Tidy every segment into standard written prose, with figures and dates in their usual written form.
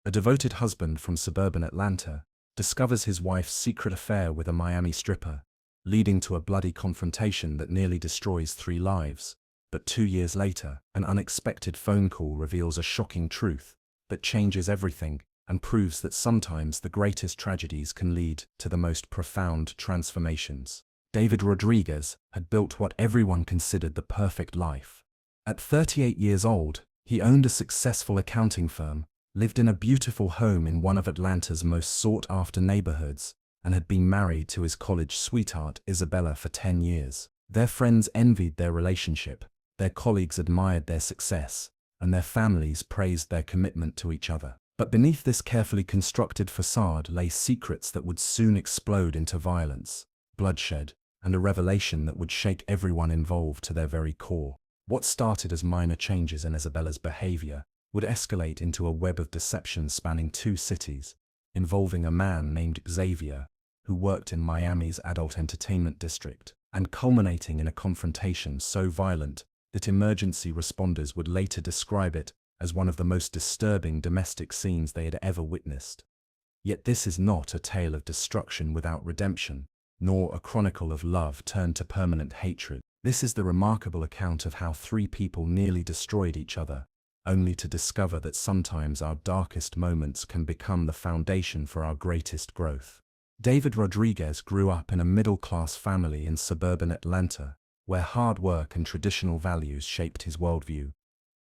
A devoted husband from suburban Atlanta discovers his wife's secret affair with a Miami stripper, leading to a bloody confrontation that nearly destroys 3 lives. But 2 years later, an unexpected phone call reveals a shocking truth that changes everything and proves that sometimes the greatest tragedies can lead to the most profound transformations. David Rodriguez had built what everyone considered the perfect life. At 38 years old, he owned a successful accounting firm, lived in a beautiful home in one of Atlanta's most sought-after neighborhoods, and had been married to his college sweetheart Isabella for 10 years. Their friends envied their relationship, their colleagues admired their success, and their families praised their commitment to each other. But beneath this carefully constructed facade lay secrets that would soon explode into violence, bloodshed, and a revelation that would shake everyone involved to their very core. What started as minor changes in Isabella's behavior would escalate into a web of deception spanning 2 cities, involving a man named Xavier, who worked in Miami's adult entertainment district, and culminating in a confrontation so violent that emergency responders would later describe it as one of the most disturbing domestic scenes they had ever witnessed. Yet this is not a tale of destruction without redemption, nor a chronicle of love turned to permanent hatred. This is the remarkable account of how 3 people nearly destroyed each other, only to discover that sometimes our darkest moments can become the foundation for our greatest growth. David Rodriguez grew up in a middle-class family in suburban Atlanta, where hard work and traditional values shaped his worldview.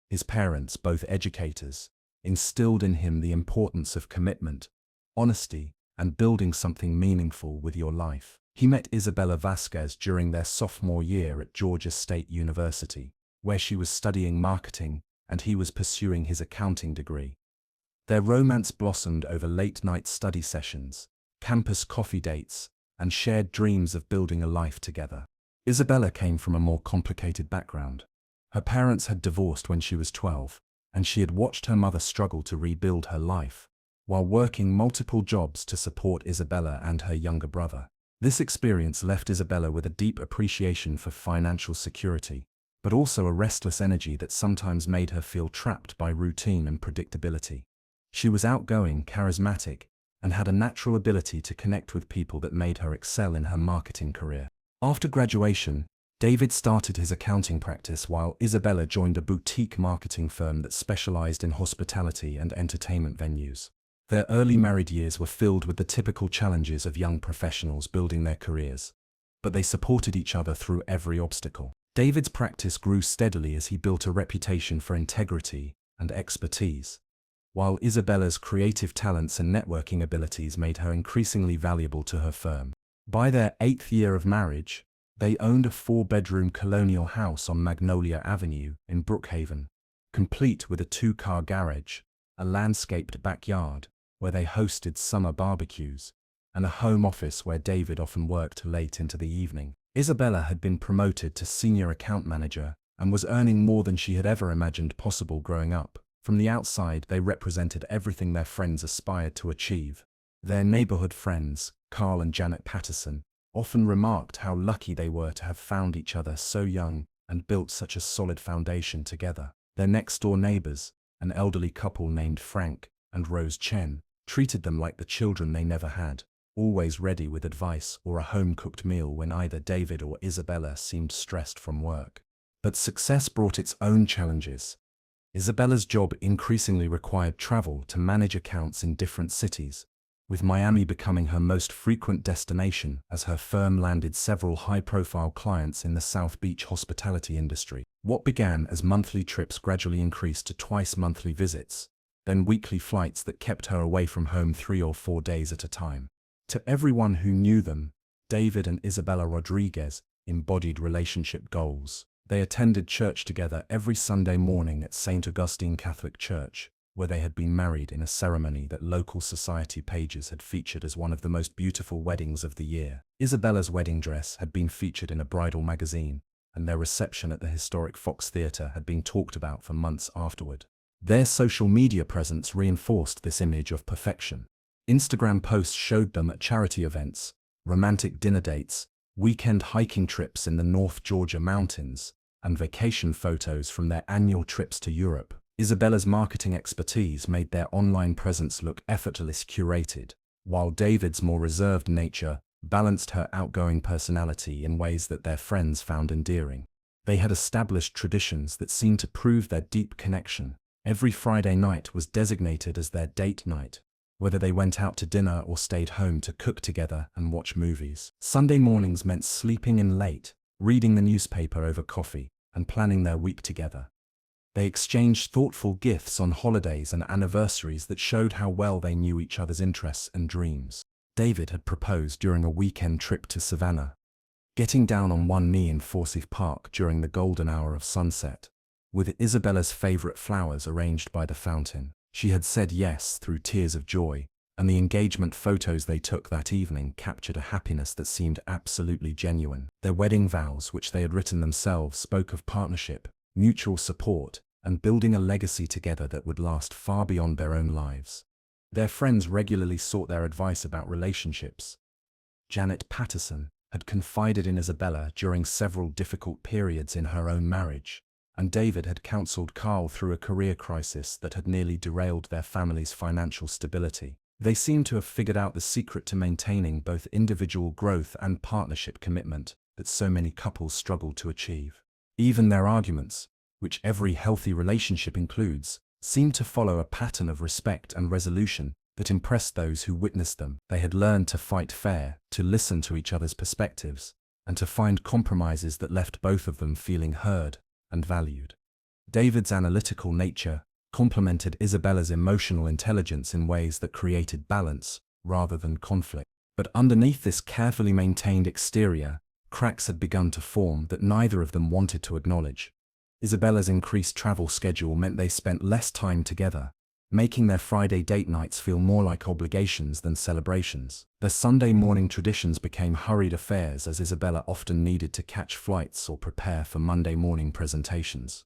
His parents, both educators, instilled in him the importance of commitment, honesty, and building something meaningful with your life. He met Isabella Vasquez during their sophomore year at Georgia State University, where she was studying marketing and he was pursuing his accounting degree. Their romance blossomed over late-night study sessions, campus coffee dates, and shared dreams of building a life together. Isabella came from a more complicated background. Her parents had divorced when she was 12, and she had watched her mother struggle to rebuild her life, while working multiple jobs to support Isabella and her younger brother. This experience left Isabella with a deep appreciation for financial security, but also a restless energy that sometimes made her feel trapped by routine and predictability. She was outgoing, charismatic, and had a natural ability to connect with people that made her excel in her marketing career. After graduation, David started his accounting practice while Isabella joined a boutique marketing firm that specialized in hospitality and entertainment venues. Their early married years were filled with the typical challenges of young professionals building their careers, but they supported each other through every obstacle. David's practice grew steadily as he built a reputation for integrity and expertise, while Isabella's creative talents and networking abilities made her increasingly valuable to her firm. By their 8th year of marriage, they owned a 4-bedroom colonial house on Magnolia Avenue in Brookhaven, complete with a 2-car garage, a landscaped backyard where they hosted summer barbecues, and a home office where David often worked late into the evening. Isabella had been promoted to senior account manager and was earning more than she had ever imagined possible growing up. From the outside, they represented everything their friends aspired to achieve. Their neighborhood friends, Carl and Janet Patterson, often remarked how lucky they were to have found each other so young and built such a solid foundation together. Their next-door neighbors, an elderly couple named Frank and Rose Chen, treated them like the children they never had, always ready with advice or a home-cooked meal when either David or Isabella seemed stressed from work. But success brought its own challenges. Isabella's job increasingly required travel to manage accounts in different cities, with Miami becoming her most frequent destination as her firm landed several high-profile clients in the South Beach hospitality industry. What began as monthly trips gradually increased to twice-monthly visits, then weekly flights that kept her away from home 3 or 4 days at a time. To everyone who knew them, David and Isabella Rodriguez embodied relationship goals. They attended church together every Sunday morning at St. Augustine Catholic Church, where they had been married in a ceremony that local society pages had featured as one of the most beautiful weddings of the year. Isabella's wedding dress had been featured in a bridal magazine, and their reception at the historic Fox Theatre had been talked about for months afterward. Their social media presence reinforced this image of perfection. Instagram posts showed them at charity events, romantic dinner dates, weekend hiking trips in the North Georgia mountains, and vacation photos from their annual trips to Europe. Isabella's marketing expertise made their online presence look effortlessly curated, while David's more reserved nature balanced her outgoing personality in ways that their friends found endearing. They had established traditions that seemed to prove their deep connection. Every Friday night was designated as their date night, whether they went out to dinner or stayed home to cook together and watch movies. Sunday mornings meant sleeping in late, reading the newspaper over coffee, and planning their week together. They exchanged thoughtful gifts on holidays and anniversaries that showed how well they knew each other's interests and dreams. David had proposed during a weekend trip to Savannah, getting down on one knee in Forsyth Park during the golden hour of sunset, with Isabella's favorite flowers arranged by the fountain. She had said yes through tears of joy, and the engagement photos they took that evening captured a happiness that seemed absolutely genuine. Their wedding vows, which they had written themselves, spoke of partnership, mutual support, and building a legacy together that would last far beyond their own lives. Their friends regularly sought their advice about relationships. Janet Patterson had confided in Isabella during several difficult periods in her own marriage, and David had counseled Carl through a career crisis that had nearly derailed their family's financial stability. They seemed to have figured out the secret to maintaining both individual growth and partnership commitment that so many couples struggle to achieve. Even their arguments, which every healthy relationship includes, seemed to follow a pattern of respect and resolution that impressed those who witnessed them. They had learned to fight fair, to listen to each other's perspectives, and to find compromises that left both of them feeling heard and valued. David's analytical nature complemented Isabella's emotional intelligence in ways that created balance rather than conflict. But underneath this carefully maintained exterior, cracks had begun to form that neither of them wanted to acknowledge. Isabella's increased travel schedule meant they spent less time together, making their Friday date nights feel more like obligations than celebrations. Their Sunday morning traditions became hurried affairs as Isabella often needed to catch flights or prepare for Monday morning presentations.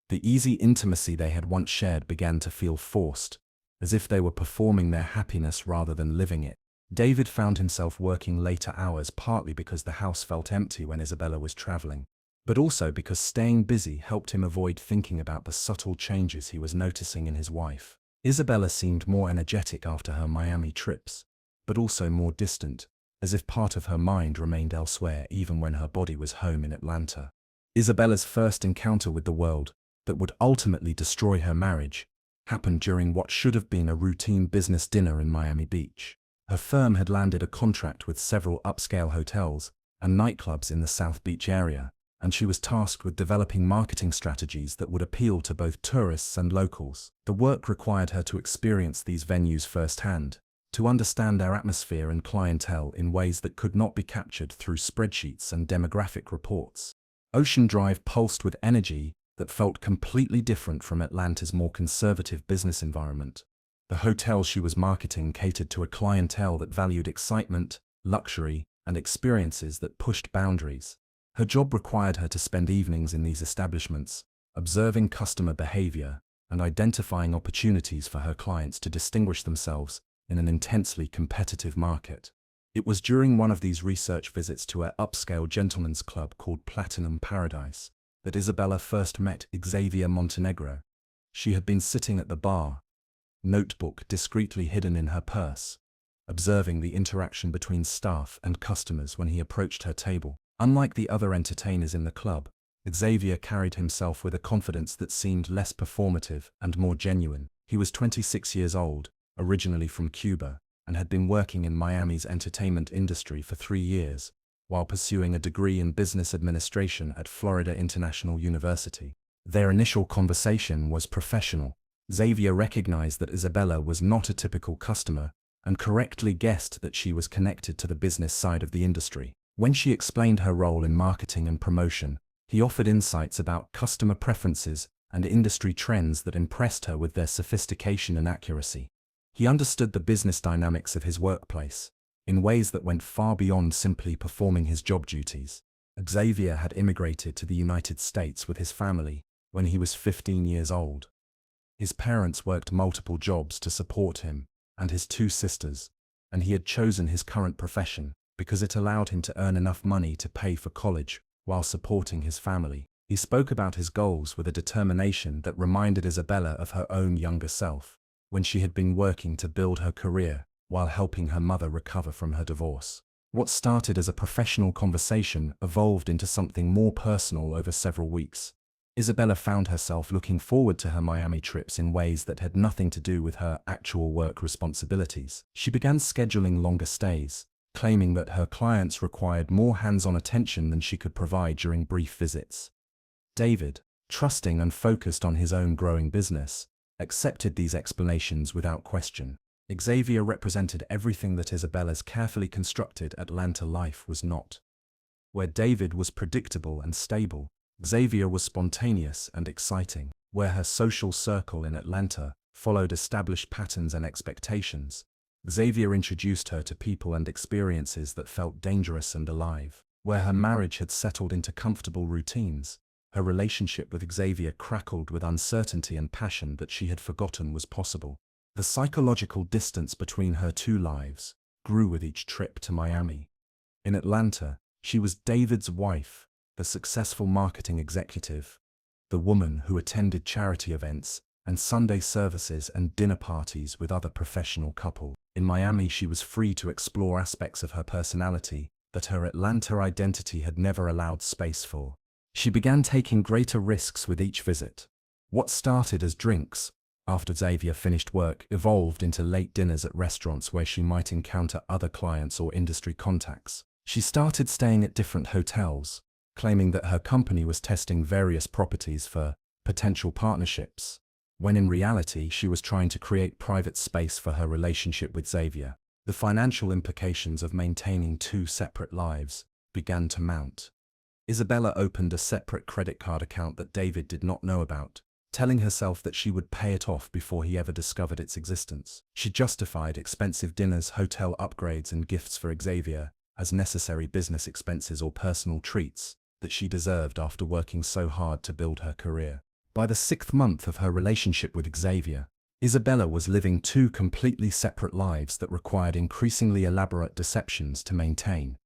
The easy intimacy they had once shared began to feel forced, as if they were performing their happiness rather than living it. David found himself working later hours partly because the house felt empty when Isabella was traveling, but also because staying busy helped him avoid thinking about the subtle changes he was noticing in his wife. Isabella seemed more energetic after her Miami trips, but also more distant, as if part of her mind remained elsewhere even when her body was home in Atlanta. Isabella's first encounter with the world, that would ultimately destroy her marriage, happened during what should have been a routine business dinner in Miami Beach. Her firm had landed a contract with several upscale hotels and nightclubs in the South Beach area, and she was tasked with developing marketing strategies that would appeal to both tourists and locals. The work required her to experience these venues firsthand, to understand their atmosphere and clientele in ways that could not be captured through spreadsheets and demographic reports. Ocean Drive pulsed with energy that felt completely different from Atlanta's more conservative business environment. The hotel she was marketing catered to a clientele that valued excitement, luxury, and experiences that pushed boundaries. Her job required her to spend evenings in these establishments, observing customer behavior and identifying opportunities for her clients to distinguish themselves in an intensely competitive market. It was during one of these research visits to her upscale gentlemen's club called Platinum Paradise that Isabella first met Xavier Montenegro. She had been sitting at the bar, notebook discreetly hidden in her purse, observing the interaction between staff and customers when he approached her table. Unlike the other entertainers in the club, Xavier carried himself with a confidence that seemed less performative and more genuine. He was 26 years old, originally from Cuba, and had been working in Miami's entertainment industry for 3 years, while pursuing a degree in business administration at Florida International University. Their initial conversation was professional. Xavier recognized that Isabella was not a typical customer and correctly guessed that she was connected to the business side of the industry. When she explained her role in marketing and promotion, he offered insights about customer preferences and industry trends that impressed her with their sophistication and accuracy. He understood the business dynamics of his workplace in ways that went far beyond simply performing his job duties. Xavier had immigrated to the United States with his family when he was 15 years old. His parents worked multiple jobs to support him and his 2 sisters, and he had chosen his current profession because it allowed him to earn enough money to pay for college while supporting his family. He spoke about his goals with a determination that reminded Isabella of her own younger self, when she had been working to build her career while helping her mother recover from her divorce. What started as a professional conversation evolved into something more personal over several weeks. Isabella found herself looking forward to her Miami trips in ways that had nothing to do with her actual work responsibilities. She began scheduling longer stays, claiming that her clients required more hands-on attention than she could provide during brief visits. David, trusting and focused on his own growing business, accepted these explanations without question. Xavier represented everything that Isabella's carefully constructed Atlanta life was not. Where David was predictable and stable, Xavier was spontaneous and exciting. Where her social circle in Atlanta followed established patterns and expectations, Xavier introduced her to people and experiences that felt dangerous and alive. Where her marriage had settled into comfortable routines, her relationship with Xavier crackled with uncertainty and passion that she had forgotten was possible. The psychological distance between her two lives grew with each trip to Miami. In Atlanta, she was David's wife, the successful marketing executive, the woman who attended charity events and Sunday services and dinner parties with other professional couples. In Miami, she was free to explore aspects of her personality that her Atlanta identity had never allowed space for. She began taking greater risks with each visit. What started as drinks after Xavier finished work evolved into late dinners at restaurants where she might encounter other clients or industry contacts. She started staying at different hotels, claiming that her company was testing various properties for potential partnerships, when in reality she was trying to create private space for her relationship with Xavier. The financial implications of maintaining two separate lives began to mount. Isabella opened a separate credit card account that David did not know about, telling herself that she would pay it off before he ever discovered its existence. She justified expensive dinners, hotel upgrades, and gifts for Xavier as necessary business expenses or personal treats that she deserved after working so hard to build her career. By the 6th month of her relationship with Xavier, Isabella was living two completely separate lives that required increasingly elaborate deceptions to maintain.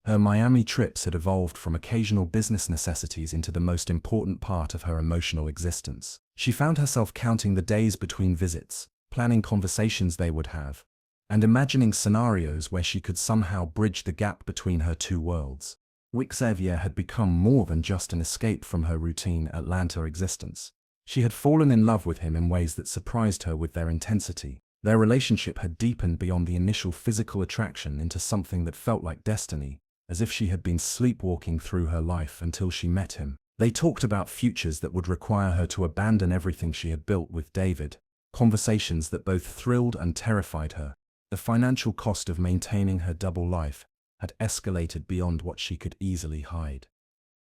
Her Miami trips had evolved from occasional business necessities into the most important part of her emotional existence. She found herself counting the days between visits, planning conversations they would have, and imagining scenarios where she could somehow bridge the gap between her two worlds. Xavier had become more than just an escape from her routine Atlanta existence. She had fallen in love with him in ways that surprised her with their intensity. Their relationship had deepened beyond the initial physical attraction into something that felt like destiny, as if she had been sleepwalking through her life until she met him. They talked about futures that would require her to abandon everything she had built with David, conversations that both thrilled and terrified her. The financial cost of maintaining her double life had escalated beyond what she could easily hide.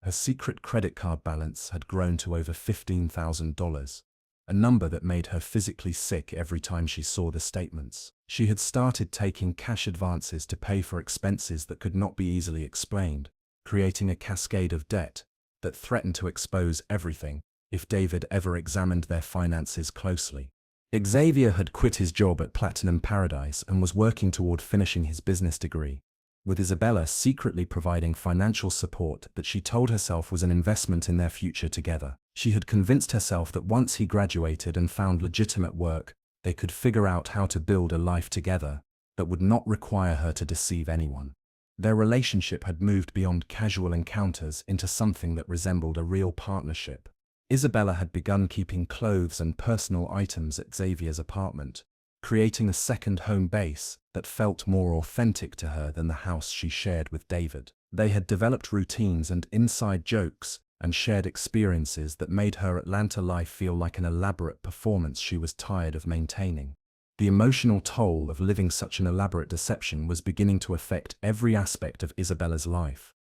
Her secret credit card balance had grown to over $15,000, a number that made her physically sick every time she saw the statements. She had started taking cash advances to pay for expenses that could not be easily explained, creating a cascade of debt that threatened to expose everything if David ever examined their finances closely. Xavier had quit his job at Platinum Paradise and was working toward finishing his business degree, with Isabella secretly providing financial support that she told herself was an investment in their future together. She had convinced herself that once he graduated and found legitimate work, they could figure out how to build a life together that would not require her to deceive anyone. Their relationship had moved beyond casual encounters into something that resembled a real partnership. Isabella had begun keeping clothes and personal items at Xavier's apartment, creating a second home base that felt more authentic to her than the house she shared with David. They had developed routines and inside jokes and shared experiences that made her Atlanta life feel like an elaborate performance she was tired of maintaining. The emotional toll of living such an elaborate deception was beginning to affect every aspect of Isabella's life.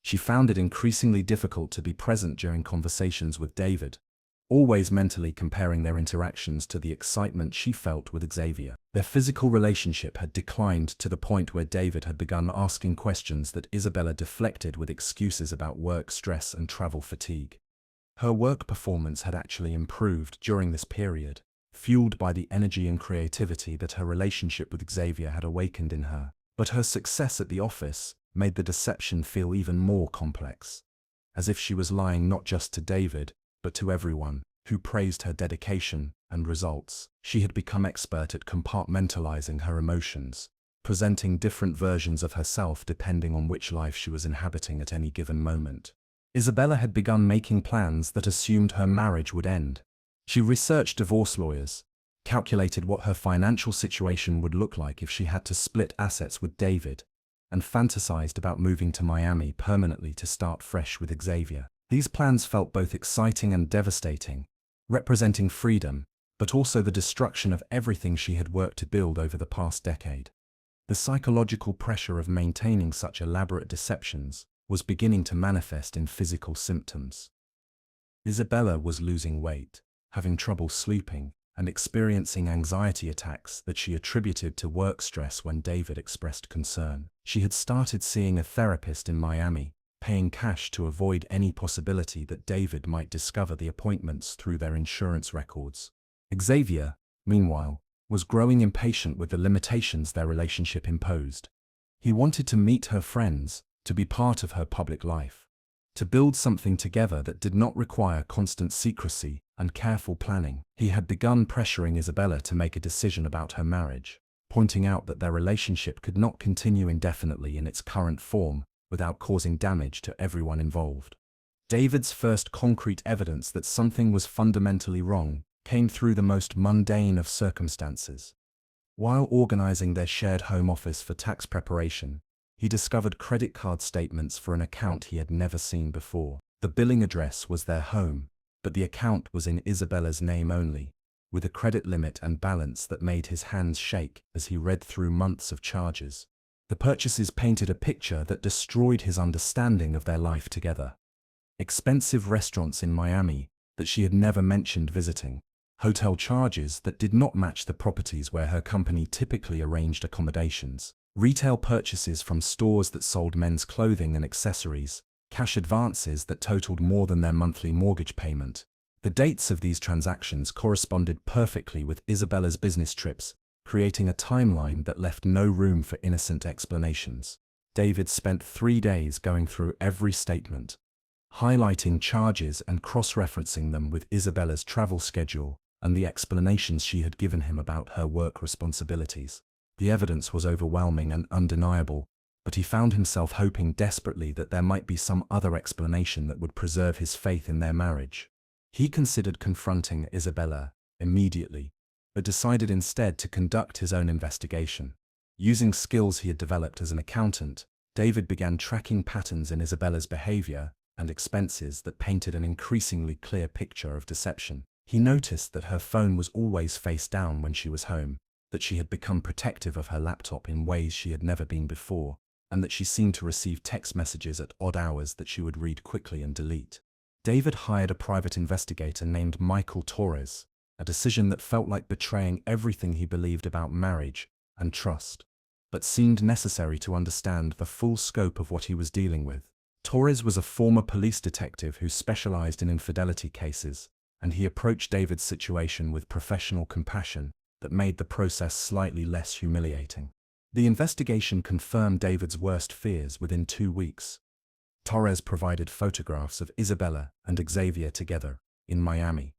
She found it increasingly difficult to be present during conversations with David, always mentally comparing their interactions to the excitement she felt with Xavier. Their physical relationship had declined to the point where David had begun asking questions that Isabella deflected with excuses about work stress and travel fatigue. Her work performance had actually improved during this period, fueled by the energy and creativity that her relationship with Xavier had awakened in her. But her success at the office made the deception feel even more complex. as if she was lying not just to David, but to everyone, who praised her dedication and results. She had become expert at compartmentalizing her emotions, presenting different versions of herself depending on which life she was inhabiting at any given moment. Isabella had begun making plans that assumed her marriage would end. She researched divorce lawyers, calculated what her financial situation would look like if she had to split assets with David, and fantasized about moving to Miami permanently to start fresh with Xavier. These plans felt both exciting and devastating, representing freedom, but also the destruction of everything she had worked to build over the past decade. The psychological pressure of maintaining such elaborate deceptions was beginning to manifest in physical symptoms. Isabella was losing weight, having trouble sleeping, and experiencing anxiety attacks that she attributed to work stress when David expressed concern. She had started seeing a therapist in Miami, paying cash to avoid any possibility that David might discover the appointments through their insurance records. Xavier, meanwhile, was growing impatient with the limitations their relationship imposed. He wanted to meet her friends, to be part of her public life, to build something together that did not require constant secrecy and careful planning. He had begun pressuring Isabella to make a decision about her marriage, pointing out that their relationship could not continue indefinitely in its current form without causing damage to everyone involved. David's first concrete evidence that something was fundamentally wrong came through the most mundane of circumstances. While organizing their shared home office for tax preparation, he discovered credit card statements for an account he had never seen before. The billing address was their home, but the account was in Isabella's name only, with a credit limit and balance that made his hands shake as he read through months of charges. The purchases painted a picture that destroyed his understanding of their life together. Expensive restaurants in Miami that she had never mentioned visiting, hotel charges that did not match the properties where her company typically arranged accommodations, retail purchases from stores that sold men's clothing and accessories, cash advances that totaled more than their monthly mortgage payment. The dates of these transactions corresponded perfectly with Isabella's business trips, creating a timeline that left no room for innocent explanations. David spent 3 days going through every statement, highlighting charges and cross-referencing them with Isabella's travel schedule and the explanations she had given him about her work responsibilities. The evidence was overwhelming and undeniable, but he found himself hoping desperately that there might be some other explanation that would preserve his faith in their marriage. He considered confronting Isabella immediately, but decided instead to conduct his own investigation. Using skills he had developed as an accountant, David began tracking patterns in Isabella's behavior and expenses that painted an increasingly clear picture of deception. He noticed that her phone was always face down when she was home, that she had become protective of her laptop in ways she had never been before, and that she seemed to receive text messages at odd hours that she would read quickly and delete. David hired a private investigator named Michael Torres, a decision that felt like betraying everything he believed about marriage and trust, but seemed necessary to understand the full scope of what he was dealing with. Torres was a former police detective who specialized in infidelity cases, and he approached David's situation with professional compassion that made the process slightly less humiliating. The investigation confirmed David's worst fears within 2 weeks. Torres provided photographs of Isabella and Xavier together in Miami,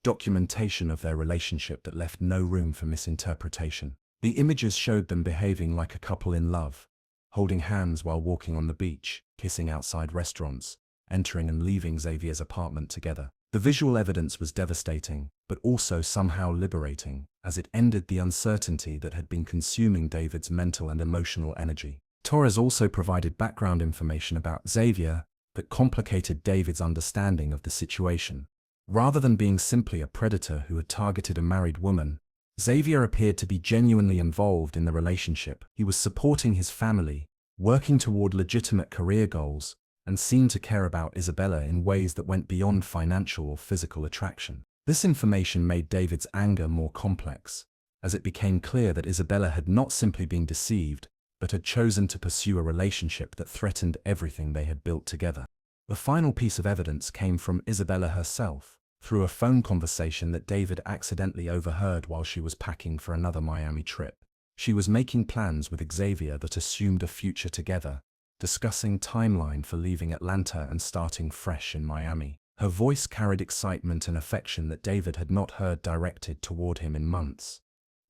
documentation of their relationship that left no room for misinterpretation. The images showed them behaving like a couple in love, holding hands while walking on the beach, kissing outside restaurants, entering and leaving Xavier's apartment together. The visual evidence was devastating, but also somehow liberating, as it ended the uncertainty that had been consuming David's mental and emotional energy. Torres also provided background information about Xavier that complicated David's understanding of the situation. Rather than being simply a predator who had targeted a married woman, Xavier appeared to be genuinely involved in the relationship. He was supporting his family, working toward legitimate career goals, and seemed to care about Isabella in ways that went beyond financial or physical attraction. This information made David's anger more complex, as it became clear that Isabella had not simply been deceived, but had chosen to pursue a relationship that threatened everything they had built together. The final piece of evidence came from Isabella herself, through a phone conversation that David accidentally overheard while she was packing for another Miami trip. She was making plans with Xavier that assumed a future together, discussing timeline for leaving Atlanta and starting fresh in Miami. Her voice carried excitement and affection that David had not heard directed toward him in months,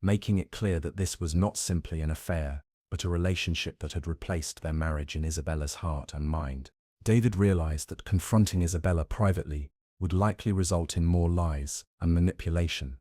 making it clear that this was not simply an affair, but a relationship that had replaced their marriage in Isabella's heart and mind. David realized that confronting Isabella privately would likely result in more lies and manipulation.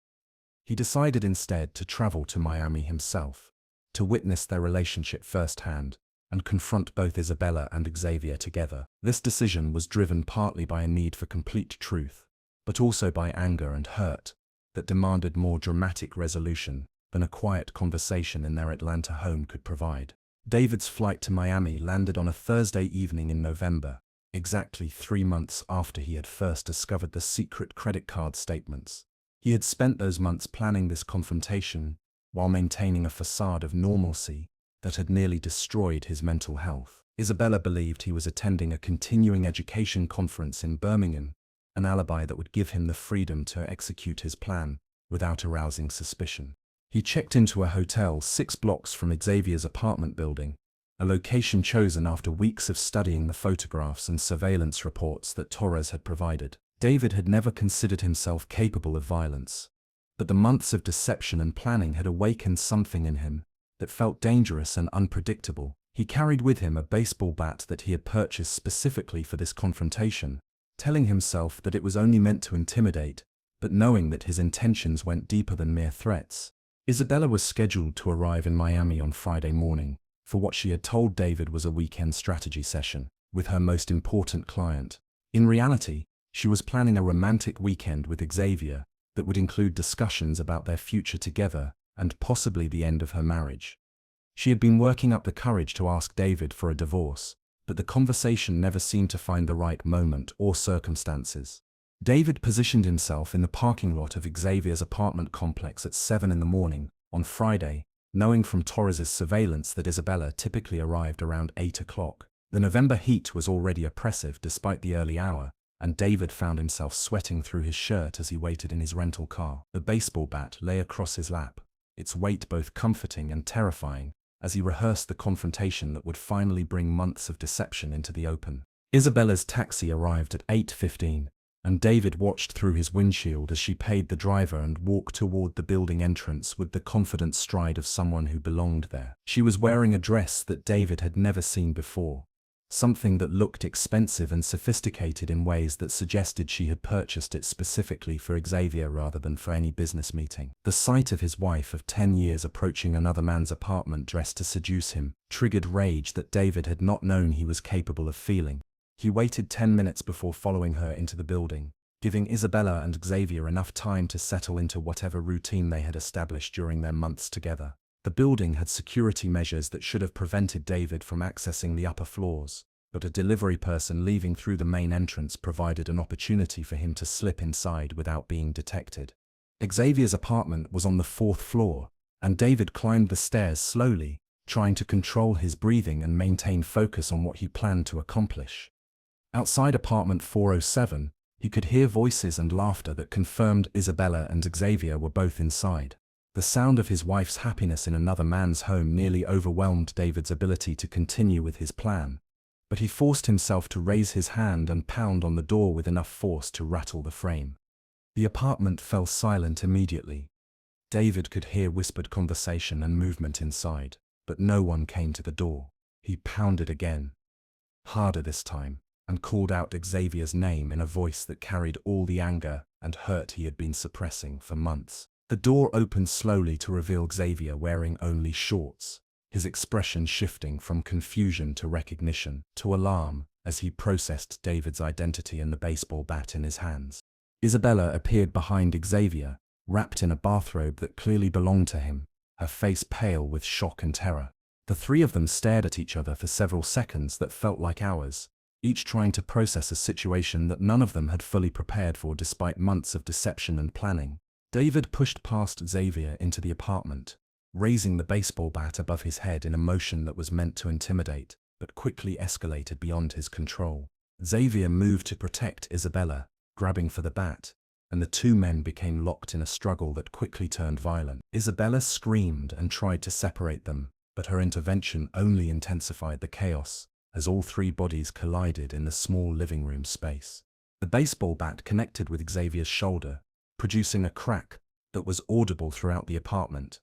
He decided instead to travel to Miami himself, to witness their relationship firsthand, and confront both Isabella and Xavier together. This decision was driven partly by a need for complete truth, but also by anger and hurt that demanded more dramatic resolution than a quiet conversation in their Atlanta home could provide. David's flight to Miami landed on a Thursday evening in November, exactly 3 months after he had first discovered the secret credit card statements. He had spent those months planning this confrontation while maintaining a facade of normalcy that had nearly destroyed his mental health. Isabella believed he was attending a continuing education conference in Birmingham, an alibi that would give him the freedom to execute his plan without arousing suspicion. He checked into a hotel 6 blocks from Xavier's apartment building, a location chosen after weeks of studying the photographs and surveillance reports that Torres had provided. David had never considered himself capable of violence, but the months of deception and planning had awakened something in him that felt dangerous and unpredictable. He carried with him a baseball bat that he had purchased specifically for this confrontation, telling himself that it was only meant to intimidate, but knowing that his intentions went deeper than mere threats. Isabella was scheduled to arrive in Miami on Friday morning for what she had told David was a weekend strategy session with her most important client. In reality, she was planning a romantic weekend with Xavier that would include discussions about their future together and possibly the end of her marriage. She had been working up the courage to ask David for a divorce, but the conversation never seemed to find the right moment or circumstances. David positioned himself in the parking lot of Xavier's apartment complex at 7 in the morning on Friday, knowing from Torres's surveillance that Isabella typically arrived around 8 o'clock. The November heat was already oppressive despite the early hour, and David found himself sweating through his shirt as he waited in his rental car. The baseball bat lay across his lap, its weight both comforting and terrifying, as he rehearsed the confrontation that would finally bring months of deception into the open. Isabella's taxi arrived at 8:15, and David watched through his windshield as she paid the driver and walked toward the building entrance with the confident stride of someone who belonged there. She was wearing a dress that David had never seen before, something that looked expensive and sophisticated in ways that suggested she had purchased it specifically for Xavier rather than for any business meeting. The sight of his wife of 10 years approaching another man's apartment dressed to seduce him triggered rage that David had not known he was capable of feeling. He waited 10 minutes before following her into the building, giving Isabella and Xavier enough time to settle into whatever routine they had established during their months together. The building had security measures that should have prevented David from accessing the upper floors, but a delivery person leaving through the main entrance provided an opportunity for him to slip inside without being detected. Xavier's apartment was on the 4th floor, and David climbed the stairs slowly, trying to control his breathing and maintain focus on what he planned to accomplish. Outside apartment 407, he could hear voices and laughter that confirmed Isabella and Xavier were both inside. The sound of his wife's happiness in another man's home nearly overwhelmed David's ability to continue with his plan, but he forced himself to raise his hand and pound on the door with enough force to rattle the frame. The apartment fell silent immediately. David could hear whispered conversation and movement inside, but no one came to the door. He pounded again, harder this time, and called out Xavier's name in a voice that carried all the anger and hurt he had been suppressing for months. The door opened slowly to reveal Xavier wearing only shorts, his expression shifting from confusion to recognition to alarm as he processed David's identity and the baseball bat in his hands. Isabella appeared behind Xavier, wrapped in a bathrobe that clearly belonged to him, her face pale with shock and terror. The three of them stared at each other for several seconds that felt like hours, each trying to process a situation that none of them had fully prepared for despite months of deception and planning. David pushed past Xavier into the apartment, raising the baseball bat above his head in a motion that was meant to intimidate, but quickly escalated beyond his control. Xavier moved to protect Isabella, grabbing for the bat, and the two men became locked in a struggle that quickly turned violent. Isabella screamed and tried to separate them, but her intervention only intensified the chaos, as all three bodies collided in the small living room space. The baseball bat connected with Xavier's shoulder, producing a crack that was audible throughout the apartment.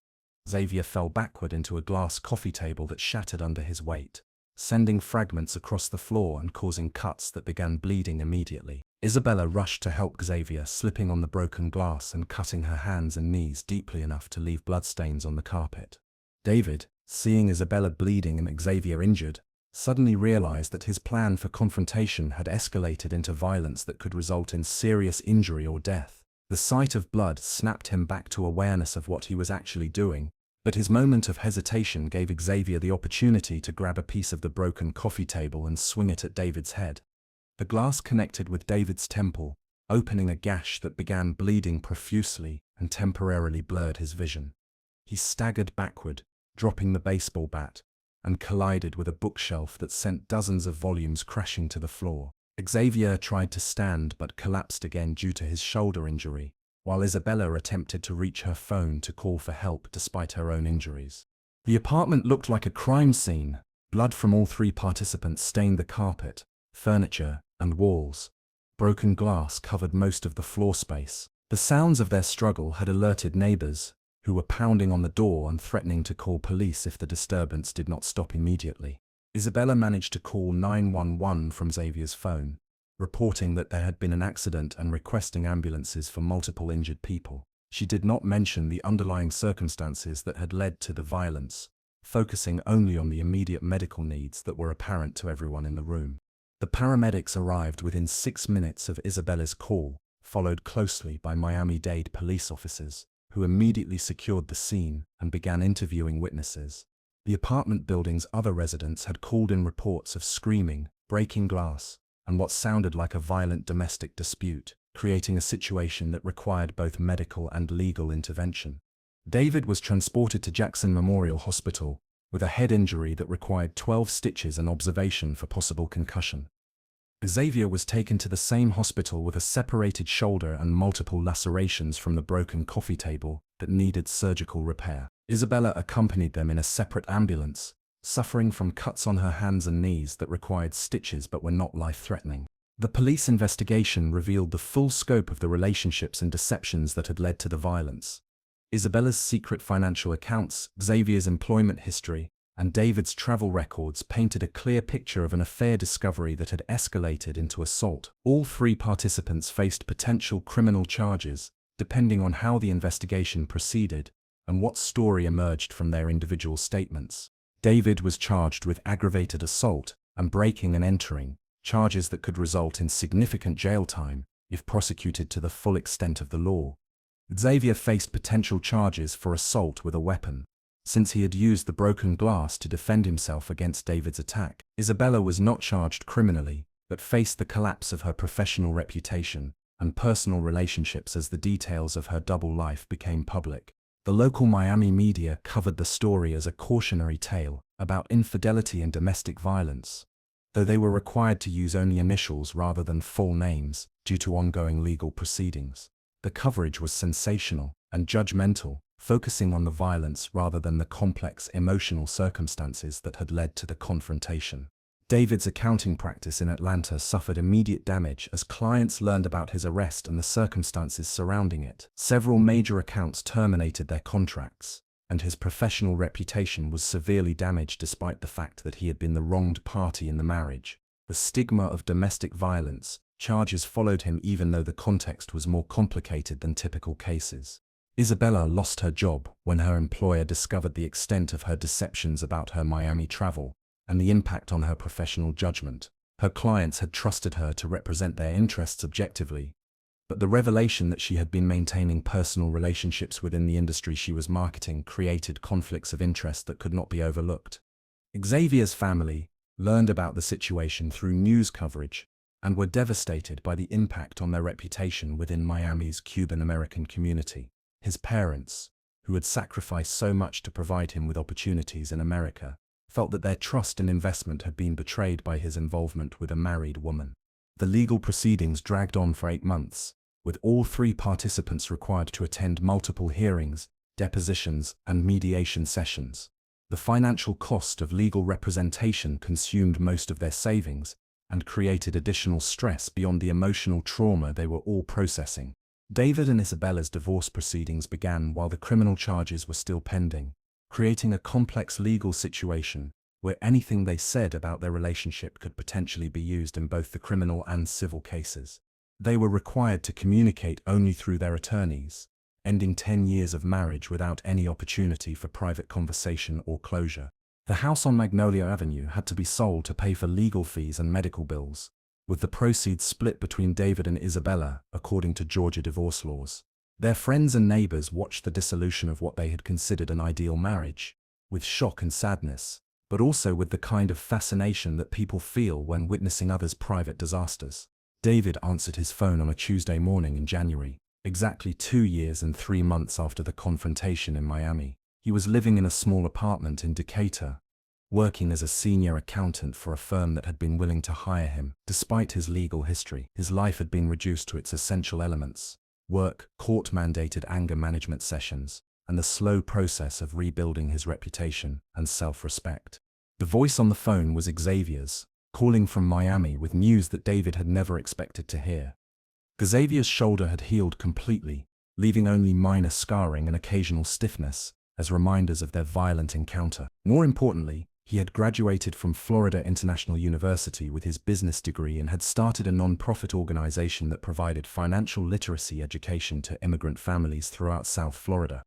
Xavier fell backward into a glass coffee table that shattered under his weight, sending fragments across the floor and causing cuts that began bleeding immediately. Isabella rushed to help Xavier, slipping on the broken glass and cutting her hands and knees deeply enough to leave bloodstains on the carpet. David, seeing Isabella bleeding and Xavier injured, suddenly realized that his plan for confrontation had escalated into violence that could result in serious injury or death. The sight of blood snapped him back to awareness of what he was actually doing, but his moment of hesitation gave Xavier the opportunity to grab a piece of the broken coffee table and swing it at David's head. The glass connected with David's temple, opening a gash that began bleeding profusely and temporarily blurred his vision. He staggered backward, dropping the baseball bat, and collided with a bookshelf that sent dozens of volumes crashing to the floor. Xavier tried to stand but collapsed again due to his shoulder injury, while Isabella attempted to reach her phone to call for help despite her own injuries. The apartment looked like a crime scene. Blood from all three participants stained the carpet, furniture, and walls. Broken glass covered most of the floor space. The sounds of their struggle had alerted neighbors, who were pounding on the door and threatening to call police if the disturbance did not stop immediately. Isabella managed to call 911 from Xavier's phone, reporting that there had been an accident and requesting ambulances for multiple injured people. She did not mention the underlying circumstances that had led to the violence, focusing only on the immediate medical needs that were apparent to everyone in the room. The paramedics arrived within 6 minutes of Isabella's call, followed closely by Miami-Dade police officers, who immediately secured the scene and began interviewing witnesses. The apartment building's other residents had called in reports of screaming, breaking glass, and what sounded like a violent domestic dispute, creating a situation that required both medical and legal intervention. David was transported to Jackson Memorial Hospital with a head injury that required 12 stitches and observation for possible concussion. Xavier was taken to the same hospital with a separated shoulder and multiple lacerations from the broken coffee table that needed surgical repair. Isabella accompanied them in a separate ambulance, suffering from cuts on her hands and knees that required stitches but were not life-threatening. The police investigation revealed the full scope of the relationships and deceptions that had led to the violence. Isabella's secret financial accounts, Xavier's employment history, and David's travel records painted a clear picture of an affair discovery that had escalated into assault. All three participants faced potential criminal charges, depending on how the investigation proceeded and what story emerged from their individual statements. David was charged with aggravated assault and breaking and entering, charges that could result in significant jail time if prosecuted to the full extent of the law. Xavier faced potential charges for assault with a weapon, since he had used the broken glass to defend himself against David's attack. Isabella was not charged criminally, but faced the collapse of her professional reputation and personal relationships as the details of her double life became public. The local Miami media covered the story as a cautionary tale about infidelity and domestic violence, though they were required to use only initials rather than full names due to ongoing legal proceedings. The coverage was sensational and judgmental, focusing on the violence rather than the complex emotional circumstances that had led to the confrontation. David's accounting practice in Atlanta suffered immediate damage as clients learned about his arrest and the circumstances surrounding it. Several major accounts terminated their contracts, and his professional reputation was severely damaged despite the fact that he had been the wronged party in the marriage. The stigma of domestic violence charges followed him even though the context was more complicated than typical cases. Isabella lost her job when her employer discovered the extent of her deceptions about her Miami travel and the impact on her professional judgment. Her clients had trusted her to represent their interests objectively, but the revelation that she had been maintaining personal relationships within the industry she was marketing created conflicts of interest that could not be overlooked. Xavier's family learned about the situation through news coverage and were devastated by the impact on their reputation within Miami's Cuban-American community. His parents, who had sacrificed so much to provide him with opportunities in America, felt that their trust and investment had been betrayed by his involvement with a married woman. The legal proceedings dragged on for 8 months, with all three participants required to attend multiple hearings, depositions, and mediation sessions. The financial cost of legal representation consumed most of their savings and created additional stress beyond the emotional trauma they were all processing. David and Isabella's divorce proceedings began while the criminal charges were still pending, creating a complex legal situation where anything they said about their relationship could potentially be used in both the criminal and civil cases. They were required to communicate only through their attorneys, ending 10 years of marriage without any opportunity for private conversation or closure. The house on Magnolia Avenue had to be sold to pay for legal fees and medical bills, with the proceeds split between David and Isabella according to Georgia divorce laws. Their friends and neighbors watched the dissolution of what they had considered an ideal marriage, with shock and sadness, but also with the kind of fascination that people feel when witnessing others' private disasters. David answered his phone on a Tuesday morning in January, exactly 2 years and 3 months after the confrontation in Miami. He was living in a small apartment in Decatur, working as a senior accountant for a firm that had been willing to hire him. Despite his legal history, his life had been reduced to its essential elements: work, court-mandated anger management sessions, and the slow process of rebuilding his reputation and self-respect. The voice on the phone was Xavier's, calling from Miami with news that David had never expected to hear. Xavier's shoulder had healed completely, leaving only minor scarring and occasional stiffness as reminders of their violent encounter. More importantly, he had graduated from Florida International University with his business degree and had started a non-profit organization that provided financial literacy education to immigrant families throughout South Florida.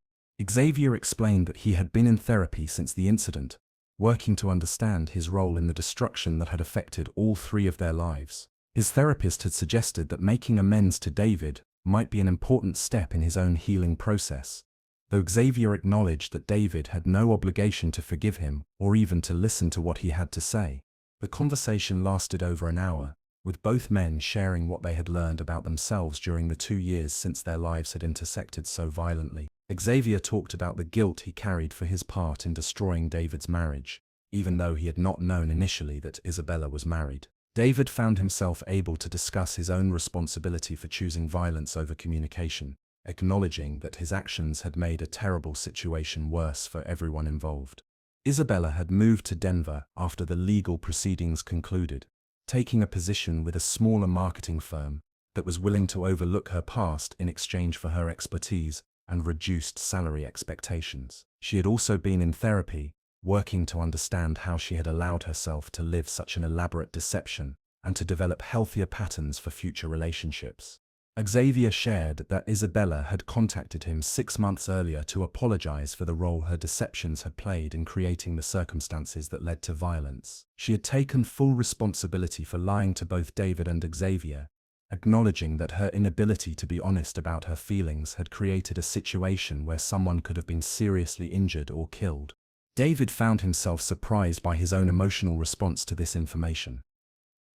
Xavier explained that he had been in therapy since the incident, working to understand his role in the destruction that had affected all 3 of their lives. His therapist had suggested that making amends to David might be an important step in his own healing process, though Xavier acknowledged that David had no obligation to forgive him or even to listen to what he had to say. The conversation lasted over an hour, with both men sharing what they had learned about themselves during the 2 years since their lives had intersected so violently. Xavier talked about the guilt he carried for his part in destroying David's marriage, even though he had not known initially that Isabella was married. David found himself able to discuss his own responsibility for choosing violence over communication, acknowledging that his actions had made a terrible situation worse for everyone involved. Isabella had moved to Denver after the legal proceedings concluded, taking a position with a smaller marketing firm that was willing to overlook her past in exchange for her expertise and reduced salary expectations. She had also been in therapy, working to understand how she had allowed herself to live such an elaborate deception and to develop healthier patterns for future relationships. Xavier shared that Isabella had contacted him 6 months earlier to apologize for the role her deceptions had played in creating the circumstances that led to violence. She had taken full responsibility for lying to both David and Xavier, acknowledging that her inability to be honest about her feelings had created a situation where someone could have been seriously injured or killed. David found himself surprised by his own emotional response to this information.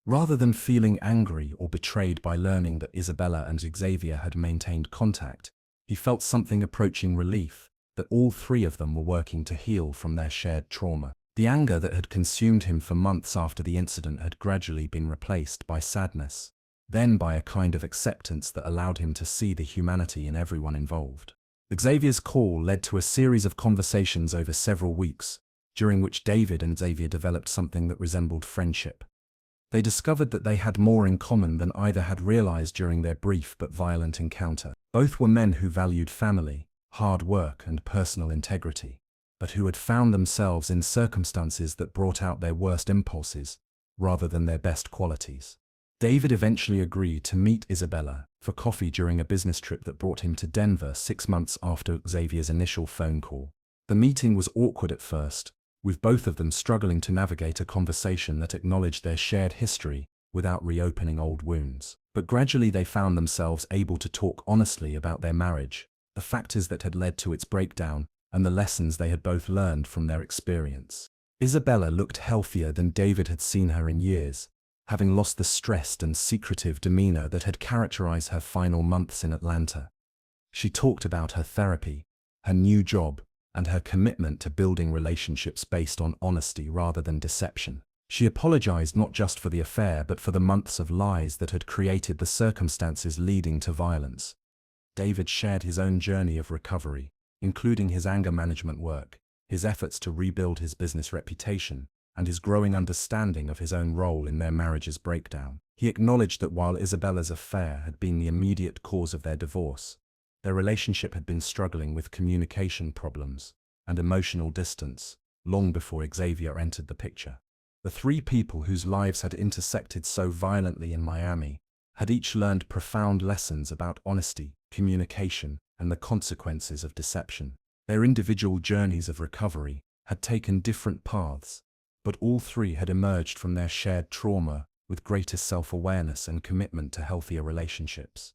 Rather than feeling angry or betrayed by learning that Isabella and Xavier had maintained contact, he felt something approaching relief, that all 3 of them were working to heal from their shared trauma. The anger that had consumed him for months after the incident had gradually been replaced by sadness, then by a kind of acceptance that allowed him to see the humanity in everyone involved. Xavier's call led to a series of conversations over several weeks, during which David and Xavier developed something that resembled friendship. They discovered that they had more in common than either had realized during their brief but violent encounter. Both were men who valued family, hard work, and personal integrity, but who had found themselves in circumstances that brought out their worst impulses, rather than their best qualities. David eventually agreed to meet Isabella for coffee during a business trip that brought him to Denver 6 months after Xavier's initial phone call. The meeting was awkward at first, with both of them struggling to navigate a conversation that acknowledged their shared history without reopening old wounds. But gradually they found themselves able to talk honestly about their marriage, the factors that had led to its breakdown, and the lessons they had both learned from their experience. Isabella looked healthier than David had seen her in years, having lost the stressed and secretive demeanor that had characterized her final months in Atlanta. She talked about her therapy, her new job, and her commitment to building relationships based on honesty rather than deception. She apologized not just for the affair but for the months of lies that had created the circumstances leading to violence. David shared his own journey of recovery, including his anger management work, his efforts to rebuild his business reputation, and his growing understanding of his own role in their marriage's breakdown. He acknowledged that while Isabella's affair had been the immediate cause of their divorce, their relationship had been struggling with communication problems and emotional distance long before Xavier entered the picture. The three people whose lives had intersected so violently in Miami had each learned profound lessons about honesty, communication, and the consequences of deception. Their individual journeys of recovery had taken different paths, but all three had emerged from their shared trauma with greater self-awareness and commitment to healthier relationships.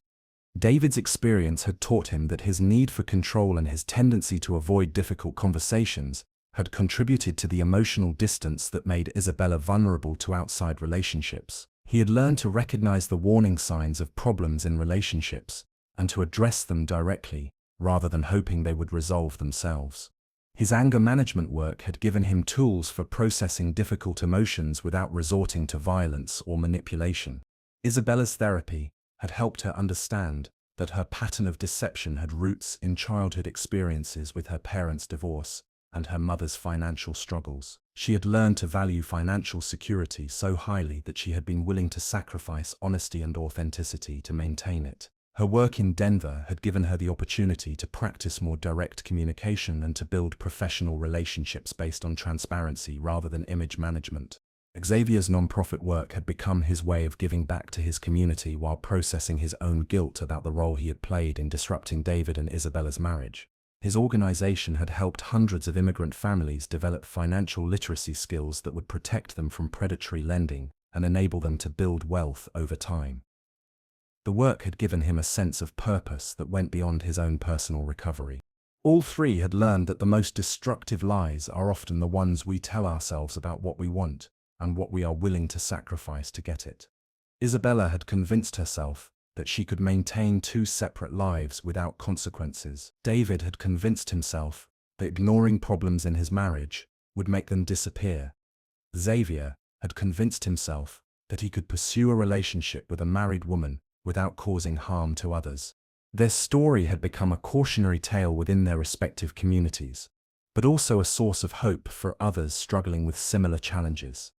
David's experience had taught him that his need for control and his tendency to avoid difficult conversations had contributed to the emotional distance that made Isabella vulnerable to outside relationships. He had learned to recognize the warning signs of problems in relationships and to address them directly, rather than hoping they would resolve themselves. His anger management work had given him tools for processing difficult emotions without resorting to violence or manipulation. Isabella's therapy had helped her understand that her pattern of deception had roots in childhood experiences with her parents' divorce and her mother's financial struggles. She had learned to value financial security so highly that she had been willing to sacrifice honesty and authenticity to maintain it. Her work in Denver had given her the opportunity to practice more direct communication and to build professional relationships based on transparency rather than image management. Xavier's nonprofit work had become his way of giving back to his community while processing his own guilt about the role he had played in disrupting David and Isabella's marriage. His organization had helped hundreds of immigrant families develop financial literacy skills that would protect them from predatory lending and enable them to build wealth over time. The work had given him a sense of purpose that went beyond his own personal recovery. All three had learned that the most destructive lies are often the ones we tell ourselves about what we want and what we are willing to sacrifice to get it. Isabella had convinced herself that she could maintain two separate lives without consequences. David had convinced himself that ignoring problems in his marriage would make them disappear. Xavier had convinced himself that he could pursue a relationship with a married woman without causing harm to others. Their story had become a cautionary tale within their respective communities, but also a source of hope for others struggling with similar challenges.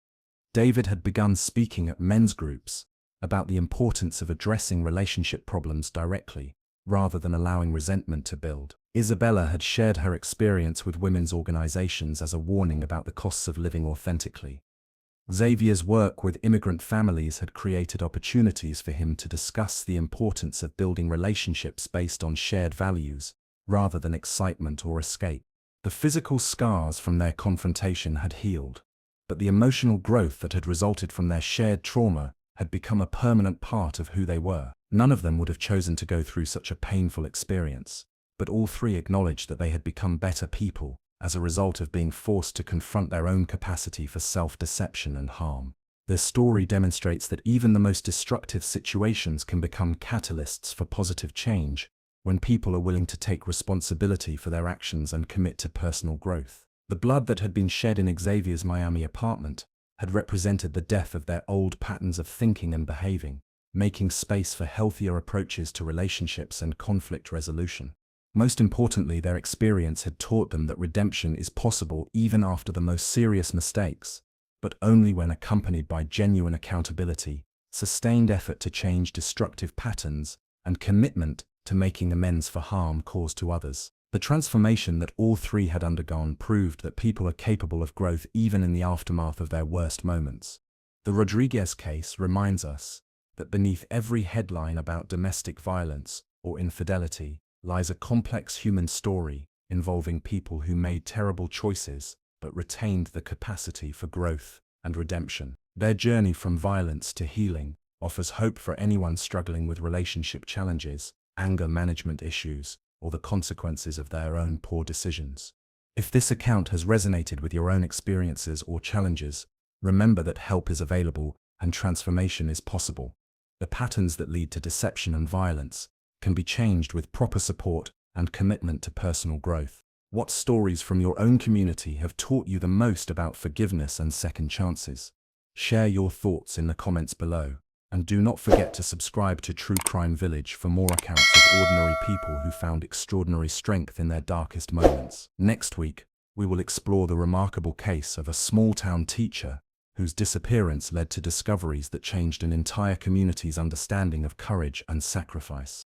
David had begun speaking at men's groups about the importance of addressing relationship problems directly, rather than allowing resentment to build. Isabella had shared her experience with women's organizations as a warning about the costs of living authentically. Xavier's work with immigrant families had created opportunities for him to discuss the importance of building relationships based on shared values, rather than excitement or escape. The physical scars from their confrontation had healed, but the emotional growth that had resulted from their shared trauma had become a permanent part of who they were. None of them would have chosen to go through such a painful experience, but all three acknowledged that they had become better people as a result of being forced to confront their own capacity for self-deception and harm. Their story demonstrates that even the most destructive situations can become catalysts for positive change when people are willing to take responsibility for their actions and commit to personal growth. The blood that had been shed in Xavier's Miami apartment had represented the death of their old patterns of thinking and behaving, making space for healthier approaches to relationships and conflict resolution. Most importantly, their experience had taught them that redemption is possible even after the most serious mistakes, but only when accompanied by genuine accountability, sustained effort to change destructive patterns, and commitment to making amends for harm caused to others. The transformation that all three had undergone proved that people are capable of growth even in the aftermath of their worst moments. The Rodriguez case reminds us that beneath every headline about domestic violence or infidelity lies a complex human story involving people who made terrible choices but retained the capacity for growth and redemption. Their journey from violence to healing offers hope for anyone struggling with relationship challenges, anger management issues, or the consequences of their own poor decisions. If this account has resonated with your own experiences or challenges, remember that help is available and transformation is possible. The patterns that lead to deception and violence can be changed with proper support and commitment to personal growth. What stories from your own community have taught you the most about forgiveness and second chances? Share your thoughts in the comments below, and do not forget to subscribe to True Crime Village for more accounts of ordinary people who found extraordinary strength in their darkest moments. Next week, we will explore the remarkable case of a small-town teacher whose disappearance led to discoveries that changed an entire community's understanding of courage and sacrifice.